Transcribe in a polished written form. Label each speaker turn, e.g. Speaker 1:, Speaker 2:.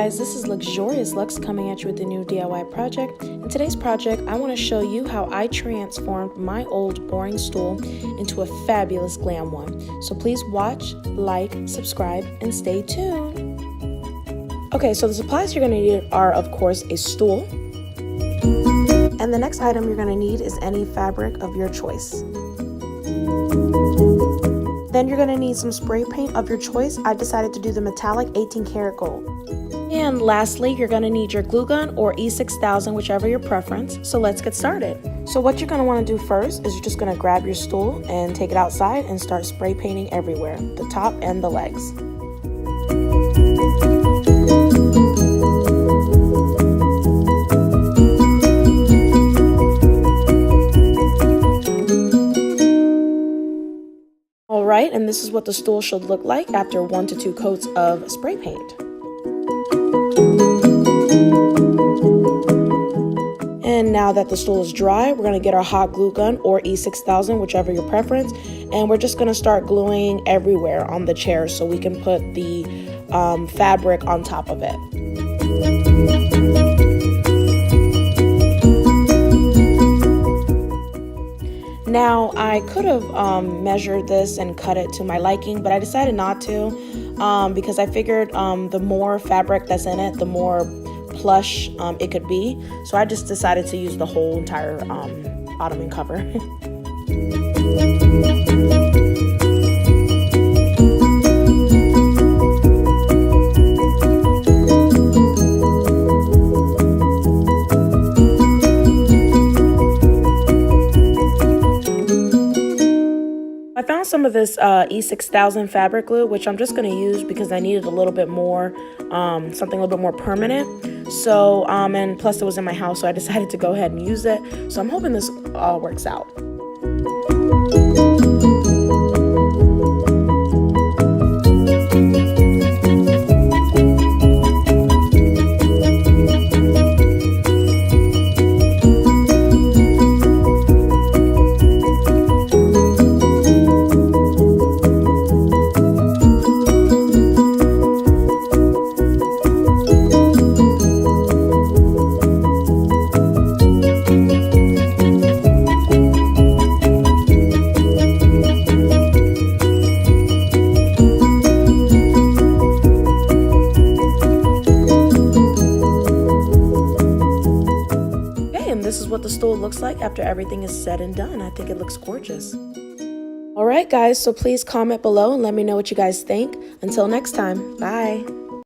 Speaker 1: guys, this is Luxurious Lux coming at you with a new DIY project. In today's project, I want to show you how I transformed my old boring stool into a fabulous glam one. So please watch, like, subscribe, and stay tuned. Okay, so the supplies you're going to need are, of course, a stool. And the next item you're going to need is any fabric of your choice. Then you're going to need some spray paint of your choice. I decided to do the metallic 18 karat gold. And lastly, you're going to need your glue gun or E6000, whichever your preference. So let's get started. So what you're going to want to do first is you're just going to grab your stool and take it outside and start spray painting everywhere, the top and the legs. Alright, and this is what the stool should look like after 1 to 2 coats of spray paint. And now that the stool is dry, we're going to get our hot glue gun or E6000, whichever your preference, and we're just going to start gluing everywhere on the chair so we can put the fabric on top of it. Now, I could have measured this and cut it to my liking, but I decided not to because I figured the more fabric that's in it, the more plush it could be. So I just decided to use the whole entire ottoman cover. I found some of this E6000 fabric glue, which I'm just going to use because I needed a little bit more, something a little bit more permanent. So, and plus it was in my house, so I decided to go ahead and use it. So I'm hoping this all works out. This is what the stool looks like after everything is said and done. I think it looks gorgeous. Alright guys, so please comment below and let me know what you guys think. Until next time, bye!